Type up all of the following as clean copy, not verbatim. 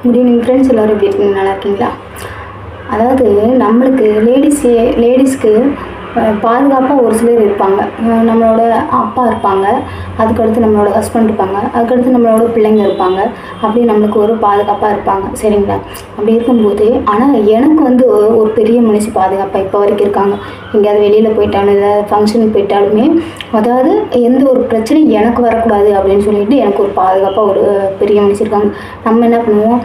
Good evening friends, எல்லோரும் எப்படி இருக்கீங்க? நல்லா இருக்கீங்களா? அதாவது நம்மளுக்கு லேடிஸ்க்கு பாதுகாப்பாக ஒரு சிலர் இருப்பாங்க. நம்மளோட அப்பா இருப்பாங்க, அதுக்கடுத்து நம்மளோட ஹஸ்பண்ட் இருப்பாங்க, அதுக்கடுத்து நம்மளோட பிள்ளைங்க இருப்பாங்க. அப்படி நம்மளுக்கு ஒரு பாதுகாப்பாக இருப்பாங்க, சரிங்களா? அப்படி இருக்கும்போது ஆனால் எனக்கு வந்து ஒரு பெரிய மனுஷி பாதுகாப்பாக இப்போ வரைக்கும் இருக்காங்க. எங்கேயாவது வெளியில் போயிட்டாலும் ஏதாவது ஃபங்க்ஷனுக்கு போயிட்டாலுமே அதாவது எந்த ஒரு பிரச்சனையும் எனக்கு வரக்கூடாது அப்படின்னு சொல்லிட்டு எனக்கு ஒரு பாதுகாப்பாக ஒரு பெரிய மனுஷி இருக்காங்க. நம்ம என்ன பண்ணுவோம்,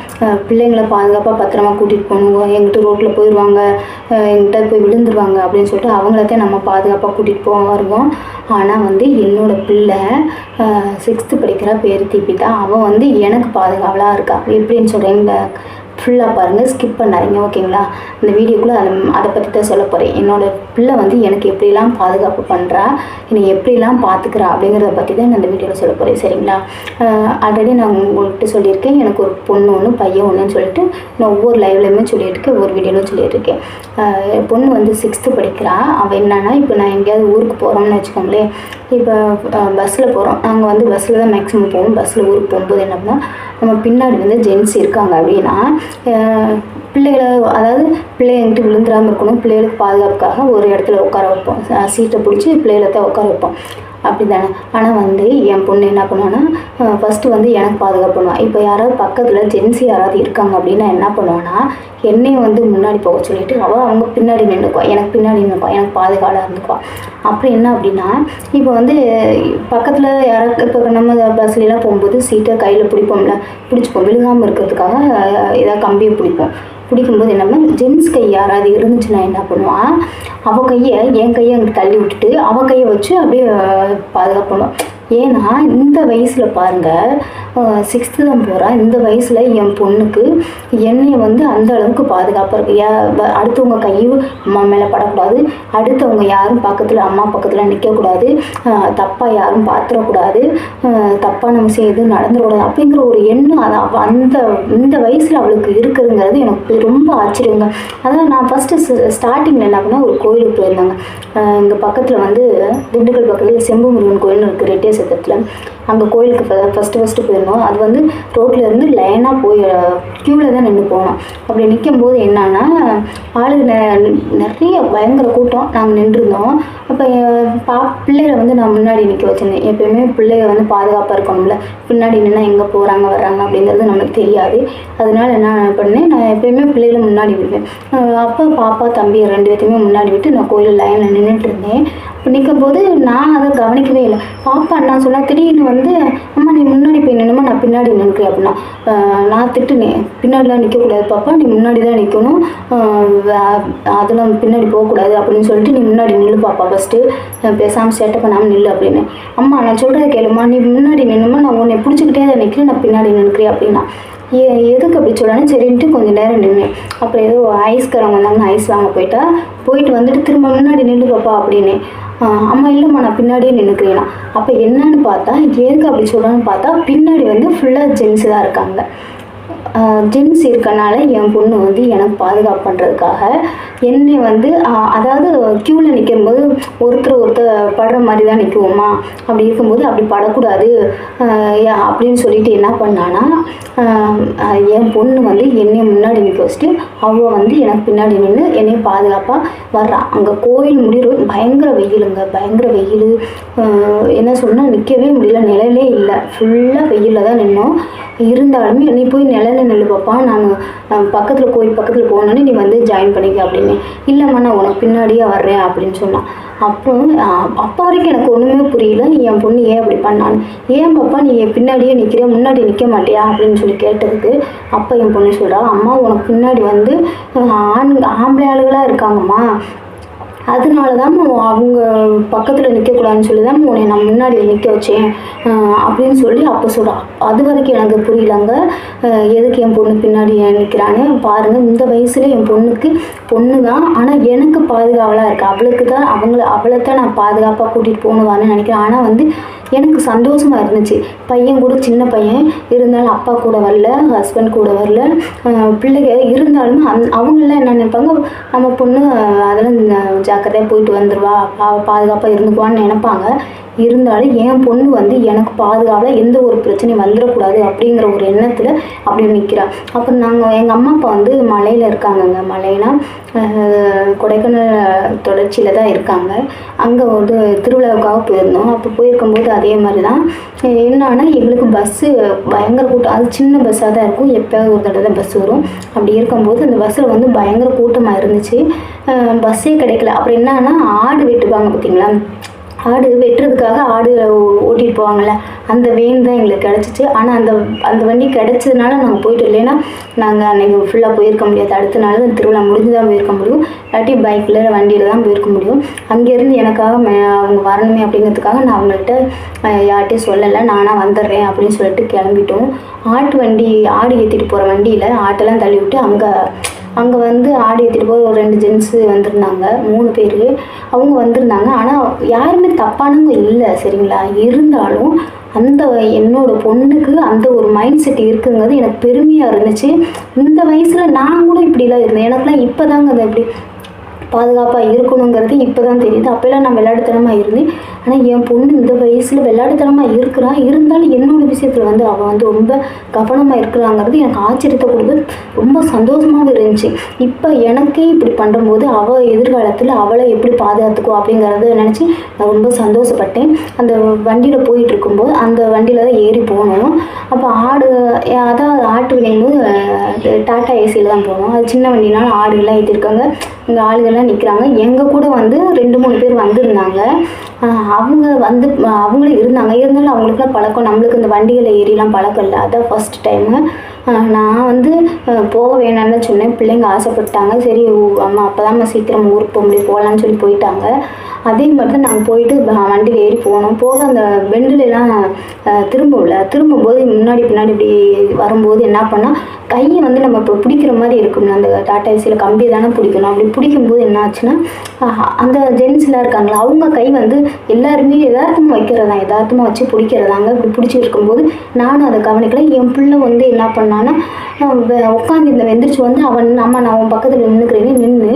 பிள்ளைங்களை பாதுகாப்பாக பத்திரமா கூட்டிகிட்டு போகணும், எங்கிட்ட ரோட்டில் போயிடுவாங்க, எங்கிட்ட போய் விழுந்துருவாங்க அப்படின்னு சொல்லிட்டு அவங்களத்தான் நம்ம பாதுகாப்பாக கூட்டிகிட்டு வருவோம். ஆனால் வந்து என்னோடய பிள்ளை 6th படிக்கிற பேர் தீபிதா. அவன் வந்து எனக்கு பாதுகாவலாக இருக்கா. எப்படின்னு சொல்கிறீங்க? ஃபுல்லாக பாருங்கள், ஸ்கிப் பண்ணாதீங்க, ஓகேங்களா? இந்த வீடியோக்குள்ளே அதை பற்றி தான் சொல்ல போகிறேன். என்னோடய பிள்ளை வந்து எனக்கு எப்படிலாம் பாதுகாப்பு பண்ணுறா, என்னை எப்படிலாம் பார்த்துக்கிறா அப்படிங்கிறத பற்றி தான் நான் இந்த வீடியோவில் சொல்ல போகிறேன், சரிங்களா? ஆல்ரெடி நான் உங்கள்கிட்ட சொல்லியிருக்கேன், எனக்கு ஒரு பொண்ணு ஒன்று பையன் ஒன்றுன்னு சொல்லிட்டு நான் ஒவ்வொரு லைவ்லையுமே சொல்லியிருக்கேன், ஒவ்வொரு வீடியோவில் சொல்லியிருக்கேன். பொண்ணு வந்து 6th படிக்கிறா. அவள் என்னன்னா, இப்போ நான் எங்கேயாவது ஊருக்கு போகிறோம்னு வச்சுக்கோங்களேன், இப்போ பஸ்ஸில் போகிறோம், நாங்கள் வந்து பஸ்ஸில் தான் மேக்ஸிமம் போவோம். பஸ்ஸில் ஊருக்கு போகும்போது என்ன பண்ணால், நம்ம பின்னாடி வந்து ஜென்ஸ் இருக்காங்க அப்படின்னா பிள்ளைகளை, அதாவது பிள்ளைங்கிட்ட விழுந்துடாமல் இருக்கணும், பிள்ளைகளுக்கு பாதுகாப்புக்காக ஒரு இடத்துல உட்கார வைப்போம், சீட்டை பிடிச்சி பிள்ளைகளை தான் உட்கார வைப்போம், அப்படி தானே? ஆனால் வந்து என் பொண்ணு என்ன பண்ணுவான்னா, ஃபஸ்ட்டு வந்து எனக்கு பாதுகாப்பு பண்ணுவாள். இப்போ யாராவது பக்கத்தில் ஜென்ஸி யாராவது இருக்காங்க அப்படின்னா என்ன பண்ணுவான்னா, என்னையும் வந்து முன்னாடி போக சொல்லிவிட்டு அவங்க பின்னாடி நின்றுக்குவா, எனக்கு பின்னாடி நின்றுக்குவா, எனக்கு பாதுகாப்பாக இருந்துக்குவா. அப்புறம் என்ன அப்படின்னா, இப்போ வந்து பக்கத்தில் யாராவது இப்போ நம்ம பஸ்லாம் போகும்போது சீட்டை கையில் பிடிச்சிப்போம், விழுகாமல் இருக்கிறதுக்காக ஏதாவது கம்பியை பிடிக்கும்போது என்ன பண்ணால், ஜென்ஸ் கை யாராவது இருந்துச்சுன்னா என்ன பண்ணுவான், அவள் கையை என் கையை அங்கே தள்ளி விட்டுட்டு அவள் கையை வச்சு அப்படியே பாதுகாப்பு பண்ணுவான். ஏன்னா இந்த வயசில் பாருங்கள், 6th தான் போகிறா, இந்த வயசில் என் பொண்ணுக்கு என்னை வந்து அந்த அளவுக்கு பாதுகாப்பாக இருக்குது. அடுத்தவங்க கையும் அம்மா மேலே படக்கூடாது, அடுத்தவங்க யாரும் பக்கத்தில் அம்மா பக்கத்தில் நிற்கக்கூடாது, தப்பாக யாரும் பார்த்துடக்கூடாது, தப்பான விஷயம் எதுவும் நடந்துடக்கூடாது அப்படிங்கிற ஒரு எண்ணம் அது இந்த வயசில் அவளுக்கு இருக்குதுங்கிறது எனக்கு ரொம்ப ஆச்சரியங்க. அதான் நான் ஃபஸ்ட்டு ஸ்டார்டிங்கில் என்ன பண்ணால், ஒரு கோயிலுக்கு போயிருந்தாங்க. இங்கே பக்கத்தில் வந்து திண்டுக்கல் பக்கத்தில் செம்பு முருகன் கோயில்னு இருக்குது, ரெட்டே சத்தத்தில். அங்கே கோயிலுக்கு ஃபஸ்ட்டு போயிருந்தோம். அது வந்து ரோட்டில் இருந்து லைனாக போய் க்யூவில் தான் நின்று போனோம். அப்படி நிற்கும் போது என்னன்னா, ஆளுங்க நிறைய பயங்கர கூட்டம், நாங்கள் நின்றுருந்தோம். அப்போ பிள்ளைகளை வந்து நான் முன்னாடி நிற்க வச்சுருந்தேன். எப்பயுமே பிள்ளைங்க வந்து பாதுகாப்பாக இருக்கணும்ல, பின்னாடி நின்னா எங்கே போகிறாங்க வர்றாங்க அப்படிங்கிறது நமக்கு தெரியாது. அதனால என்ன பண்ணேன், நான் எப்பயுமே பிள்ளைகளை முன்னாடி விடுவேன். அப்போ பாப்பா தம்பி 2 பேர்த்தையுமே முன்னாடி விட்டு நான் கோயில் லைனில் நின்றுட்டு இருந்தேன். இப்போ நிற்கும் போது நான் அதை கவனிக்கவே இல்லை. பாப்பா என்ன சொன்னால், திடீர்னு வந்து அம்மா நீ முன்னாடி போய் நின்னுமா, நான் பின்னாடி நிற்கிறேன் அப்படின்னா. நான் திட்டுனேன், பின்னாடிலாம் நிற்கக்கூடாது பாப்பா, நீ முன்னாடி தான் நிற்கணும், அதெல்லாம் பின்னாடி போகக்கூடாது அப்படின்னு சொல்லிட்டு நீ முன்னாடி நில்லு பாப்பா, ஃபஸ்ட்டு பேசாமல் சேட்டை பண்ணாமல் நில்லு அப்படின்னு. அம்மா நான் சொல்கிறத கேளுமா, நீ முன்னாடி நின்னுமா, நான் உன்னை பிடிச்சிக்கிட்டே தான் நிற்கிறேன், நான் பின்னாடி நிற்கிறேன் அப்படின்னா. எதுக்கு அப்படி சொல்லணும் சரின்ட்டு கொஞ்சம் நேரம் நின்னேன். அப்புறம் ஏதோ ஐஸ்காரங்க வந்தாங்கன்னா ஐஸ் வாங்க போயிட்டு வந்துட்டு திரும்ப முன்னாடி நின்று பாப்பா அப்படின்னு. அம்மா இல்லைம்மா நான் பின்னாடியே நின்றுக்கிறேன்னா. அப்போ என்னன்னு பார்த்தா, எதுக்கு அப்படி சொல்லணும்னு பார்த்தா, பின்னாடி வந்து ஃபுல்லாக ஜென்ஸு தான் இருக்காங்க. ஜென்ஸ் இருக்கனால என் பொண்ணு வந்து எனக்கு பாதுகாப்பு பண்ணுறதுக்காக என்னை வந்து, அதாவது க்யூவில் நிற்கும்போது ஒருத்தர் படுற மாதிரி தான் நிற்குவோமா, அப்படி இருக்கும்போது அப்படி படக்கூடாது அப்படின்னு சொல்லிட்டு என்ன பண்ணான்னா, என் பொண்ணு வந்து என்னை முன்னாடி நிற்க வச்சுட்டு அவள் வந்து எனக்கு பின்னாடி நின்று என்னையும் பாதுகாப்பாக வர்றான். அங்கே கோயில் முடிவு பயங்கர வெயிலுங்க, பயங்கர வெயில். என்ன சொன்னால் நிற்கவே முடியல, நிழலே இல்லை, ஃபுல்லாக வெயிலில் தான் நின்னோம். இருந்தாலுமே நீ போய் நிழலில் நில்லு பாப்பா, நான் கோயில் பக்கத்தில் போனோன்னே நீ வந்து ஜாயின் பண்ணிக்க அப்படின்னு. இல்லைம்மா நான் உனக்கு பின்னாடியே வர்றேன் அப்படின்னு சொன்னான். அப்புறம் அப்போ வரைக்கும் எனக்கு ஒன்றுமே புரியல, என் பொண்ணு ஏன் அப்படி பண்ணான்னு. ஏன் பாப்பா நீ பின்னாடியே நிற்கிற, முன்னாடி நிற்க மாட்டியா அப்படின்னு சொல்லி கேட்டதுக்கு அப்போ என் பொண்ணு சொல்கிறா, அம்மா உனக்கு பின்னாடி வந்து ஆம்பளை ஆளுகளாக இருக்காங்கம்மா, அதனால தான் அவங்க பக்கத்தில் நிற்கக்கூடாதுன்னு சொல்லி தான் உன்னை நான் முன்னாடி நிற்க வச்சேன் அப்படின்னு சொல்லி அப்போ சொல்கிறான். அது வரைக்கும் எனக்கு புரியலங்க, எதுக்கு என் பொண்ணு பின்னாடி நிற்கிறான்னு. பாருங்கள், இந்த வயசில் என் பொண்ணு தான், ஆனால் எனக்கு பாதுகாவலாக இருக்குது. அவளை தான் நான் பாதுகாப்பாக கூட்டிகிட்டு போகணுவான்னு நினைக்கிறேன். ஆனால் வந்து எனக்கு சந்தோஷமாக இருந்துச்சு. பையன் கூட சின்ன பையன் இருந்தாலும் அப்பா கூட வரல, ஹஸ்பண்ட் கூட வரல, பிள்ளைங்க இருந்தாலும் அவங்களாம் என்ன நினைப்பாங்க, நம்ம பொண்ணு அதெல்லாம் ஜாக்கிரதையாக போயிட்டு வந்துடுவா, பாதுகாப்பாக இருந்துக்குவான்னு நினைப்பாங்க. இருந்தாலும் என் பொண்ணு வந்து எனக்கு பாதுகாப்பாக எந்த ஒரு பிரச்சனையும் வந்துடக்கூடாது அப்படிங்கிற ஒரு எண்ணத்தில் அப்படி நிற்கிறா. அப்புறம் எங்கள் அம்மா அப்பா வந்து மலையில் இருக்காங்கங்க. மலைனா கொடைக்கானல் தொடர்ச்சியில் தான் இருக்காங்க. அங்கே வந்து திருவிழாவுக்காக போயிருந்தோம். அப்போ போயிருக்கும்போது அதே மாதிரி தான் என்னன்னா எங்களுக்கு பஸ்ஸு பயங்கர கூட்டம். அது சின்ன பஸ்ஸாக தான் இருக்கும், எப்போயாவது ஒரு தடவை தான் பஸ் வரும். அப்படி இருக்கும்போது அந்த பஸ்ஸில் வந்து பயங்கர கூட்டமாக இருந்துச்சு. பஸ்ஸே கிடைக்கல. அப்புறம் என்னன்னா ஆடு வெட்டுவாங்க பார்த்தீங்களா, ஆடு வெட்டுறதுக்காக ஆடு ஓட்டிகிட்டு போவாங்கள்ல, அந்த வேன் தான் எங்களுக்கு கிடச்சிச்சு. ஆனால் அந்த வண்டி கிடச்சதுனால நாங்கள் போயிட்டோம். இல்லைன்னா நாங்கள் அன்றைக்கி ஃபுல்லாக போயிருக்க முடியாது. அடுத்த நாள் தான் திருவிழா முடிஞ்சு தான் போயிருக்க முடியும், இல்லாட்டி பைக்கில் வண்டியில் தான் போயிருக்க முடியும். அங்கேருந்து எனக்காக அவங்க வரணுமே அப்படிங்கிறதுக்காக நான் அவங்கள்ட்ட யார்கிட்டையும் சொல்லலை, நானாக வந்துடுறேன் அப்படின்னு சொல்லிட்டு கிளம்பிட்டோம். ஆடு ஏற்றிட்டு போகிற வண்டியில் ஆட்டெல்லாம் தள்ளி விட்டு அங்கே வந்து ஆடு ஏற்றிட்டு போய் ஒரு 2 ஜென்ஸு வந்திருந்தாங்க, 3 பேர் அவங்க வந்திருந்தாங்க. ஆனால் யாருமே தப்பானவங்க இல்லை, சரிங்களா. இருந்தாலும் என்னோட பொண்ணுக்கு அந்த ஒரு மைண்ட் செட் இருக்குங்கிறது எனக்கு பெருமையாக இருந்துச்சு. இந்த வயசில் நான் கூட இப்படிலாம் இருந்தேன். எனக்குலாம் இப்போ தாங்க அது எப்படி பாதுகாப்பாக இருக்கணுங்கிறது இப்போ தான் தெரியுது. அப்போல்லாம் நான் விளையாட்டுத்தனமாக இருந்தேன். ஆனால் என் பொண்ணு இந்த வயசில் விளையாட்டுத்தனமாக இருக்கிறான். இருந்தாலும் என்னோட விஷயத்தில் வந்து அவள் வந்து ரொம்ப கவனமாக இருக்கிறாங்கிறது எனக்கு ஆச்சரியத்தை கொடுத்து ரொம்ப சந்தோஷமாகவும் இருந்துச்சு. இப்போ எனக்கே இப்படி பண்ணும்போது அவள் எதிர்காலத்தில் அவளை எப்படி பாதுகாத்துக்கோ அப்படிங்கிறத நினச்சி நான் ரொம்ப சந்தோஷப்பட்டேன். அந்த வண்டியில் போயிட்டு இருக்கும்போது அந்த வண்டியில் தான் ஏறி போகணும். அப்போ ஆட்டு விளையும்போது டாட்டா ஏசியில் தான் போகணும். அது சின்ன வண்டினாலும் ஆடுகள்லாம் ஏற்றிருக்காங்க, இங்கே ஆளுகள்லாம் நிற்கிறாங்க. எங்கள் கூட வந்து 2-3 பேர் வந்திருந்தாங்க. அவங்களும் இருந்தாங்க. இருந்தாலும் அவங்களுக்குலாம் பழக்கம், நம்மளுக்கு இந்த வண்டிகளை ஏறிலாம் பழக்கம் இல்லை. அதான் ஃபஸ்ட் டைமு. நான் வந்து போக வேணான்னு சொன்னேன். பிள்ளைங்க ஆசைப்பட்டாங்க. சரி அம்மா அப்போ தான் சீக்கிரம் ஊருக்கு போக முடியும், போகலான்னு சொல்லி போயிட்டாங்க. அதே மாதிரி தான் நாங்கள் போயிட்டு வண்டியில் ஏறி போக அந்த பெண்டுலாம் திரும்பும்போது முன்னாடி பின்னாடி இப்படி வரும்போது என்ன பண்ணால் கையை வந்து நம்ம இப்போ பிடிக்கிற மாதிரி இருக்கணும். அந்த டாட்டா ஏசியில் கம்பியை தானே பிடிக்கணும். அப்படி பிடிக்கும்போது என்ன ஆச்சுன்னா அந்த ஜென்ஸ்லாம் இருக்காங்களா, அவங்க கை வந்து எல்லாருமே யதார்த்தமாக வச்சு பிடிக்கிறதாங்க. இப்படி பிடிச்சி இருக்கும்போது நானும் அதை கவனிக்கல. என் பிள்ளை வந்து என்ன பண்ணான்னா உட்காந்து எந்திரிச்சு வந்து நான் உன் பக்கத்தில் நின்றுக்கிறேன்னு நின்று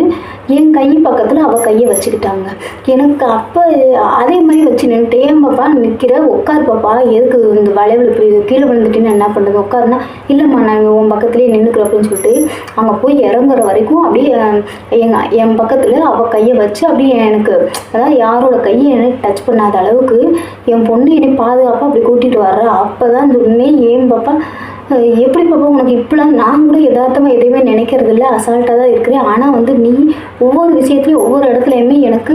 என் கை பக்கத்தில் அவள் கையை வச்சுக்கிட்டாங்க. எனக்கு அப்போ அதே மாதிரி வச்சு நின்றுட்டு, ஏன் பாப்பா நிற்கிற, உட்கார் பாப்பா, எதுக்கு இந்த வளைவில் இப்படி கீழே விழுந்துட்டுன்னு என்ன பண்ணுறது, உட்காருனா இல்லைம்மா நான் உன் பக்கத்துலேயே நின்றுக்கிறேன் அப்படின்னு சொல்லிட்டு அங்கே போய் இறங்குற வரைக்கும் அப்படியே என் பக்கத்தில் அவள் கையை வச்சு அப்படியே எனக்கு, அதாவது யாரோட கையை எனக்கு டச் பண்ணாத அளவுக்கு என் பொண்ணு என்னை பாதுகாப்பாக அப்படி கூட்டிகிட்டு வர்றா. அப்போ தான் சொன்னேன், ஏன் பாப்பா எப்படி பாப்பா உனக்கு இப்படிலாம், நான் கூட யதார்த்தமாக எதையுமே நினைக்கிறது இல்லை, அசால்ட்டாக தான் இருக்கிறேன். ஆனால் வந்து நீ ஒவ்வொரு விஷயத்துலையும் ஒவ்வொரு இடத்துலையுமே எனக்கு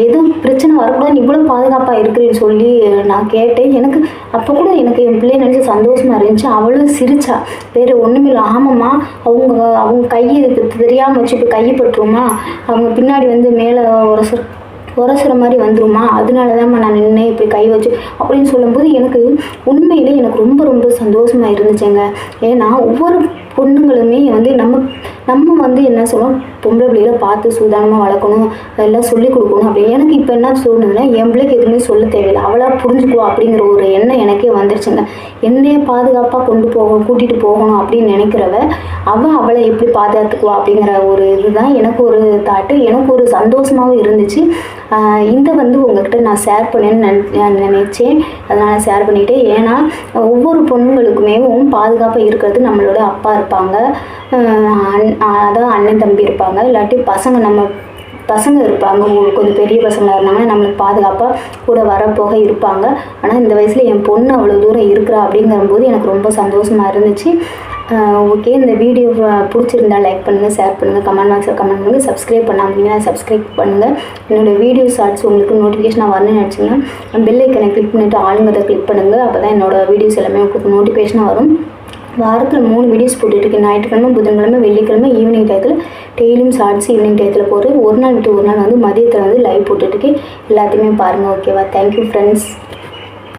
எதுவும் பிரச்சனை வரக்கூடாது, இவ்வளோ பாதுகாப்பாக இருக்கிறேன்னு சொல்லி நான் கேட்டேன். எனக்கு அப்போ கூட எனக்கு என் பிள்ளைய நினச்சி சந்தோஷமாக இருந்துச்சு. அவளும் சிரிச்சா, வேறு ஒன்றுமே இல்லை, ஆமாம்மா அவங்க கையை தெரியாமல் வச்சு இப்போ கையை பட்டுருமா, அவங்க பின்னாடி வந்து மேலே உரசுற மாதிரி வந்துருமா, அதனால தான் நான் நின்று இப்படி கை வச்சு அப்படின்னு சொல்லும்போது எனக்கு உண்மையிலே எனக்கு ரொம்ப ரொம்ப சந்தோஷமாக இருந்துச்சுங்க. ஏன்னா ஒவ்வொரு பொண்ணுங்களுமே வந்து நம்ம வந்து என்ன சொல்லுவோம், பொம்பளை பிள்ளைகளை பார்த்து சூதானமாக வளர்க்கணும், அதெல்லாம் சொல்லிக் கொடுக்கணும் அப்படின்னு. எனக்கு இப்போ என்ன தோணுதுன்னா, என் பிள்ளைக்கு எதுவுமே சொல்ல தேவையில்லை, அவளாக புரிஞ்சுக்குவா அப்படிங்கிற ஒரு எண்ணம் எனக்கே வந்துருச்சுங்க. என்னையே பாதுகாப்பாக கூட்டிகிட்டு போகணும் அப்படின்னு நினைக்கிறவ அவளை எப்படி பாதுகாத்துக்குவா அப்படிங்கிற ஒரு இதுதான் எனக்கு ஒரு தாட்டு, எனக்கு ஒரு சந்தோஷமாகவும் இருந்துச்சு. இந்த வந்து உங்கள்கிட்ட நான் ஷேர் பண்ணேன்னு நினைச்சேன், அதனால் ஷேர் பண்ணிவிட்டேன். ஏன்னா ஒவ்வொரு பொண்ணுங்களுக்குமே பாதுகாப்பாக இருக்கிறது நம்மளோட அப்பா இருப்பாங்க, அதான் அண்ணன் தம்பி இருப்பாங்க, இல்லாட்டி பசங்க இருப்பாங்க. கொஞ்சம் பெரிய பசங்களாக இருந்தாங்கன்னா நம்மளுக்கு பாதுகாப்பாக கூட வரப்போக இருப்பாங்க. ஆனால் இந்த வயசில் என் பொண்ணு அவ்வளோ தூரம் இருக்கிறா அப்படிங்கும்போது எனக்கு ரொம்ப சந்தோஷமாக இருந்துச்சு. ஓகே, இந்த வீடியோ பிடிச்சிருந்தா லைக் பண்ணுங்கள், ஷேர் பண்ணுங்கள், கமெண்ட் பாக்ஸில் கமெண்ட் பண்ணுங்கள். சப்ஸ்கிரைப் பண்ணாமல் சப்ஸ்கிரைப் பண்ணுங்கள். என்னோடய வீடியோ ஷார்ட்ஸ் உங்களுக்கு நோட்டிஃபிகேஷனாக வரணும்னு நினச்சிங்கன்னா பெல் ஐக்கனை கிளிக் பண்ணிவிட்டு ஆளுங்கிறத கிளிக் பண்ணுங்கள். அப்போ தான் என்னோடய வீடியோஸ் எல்லாமே உங்களுக்கு நோட்டிஃபிகேஷனாக வரும். வாரத்தில் 3 வீடியோஸ் போட்டுட்ருக்கேன். ஞாயிற்றுக்கிழமை, புதன்கிழமை, வெள்ளிக்கிழமை ஈவினிங் டயத்தில் டெய்லியும் ஷார்ட்ஸ் ஈவினிங் டயத்தில் போடுறேன். ஒரு நாள் விட்டு ஒரு நாள் வந்து மதியத்தில் வந்து லைவ் போட்டுட்ருக்கேன். எல்லாத்தையுமே பாருங்கள். ஓகேவா? Thank you friends.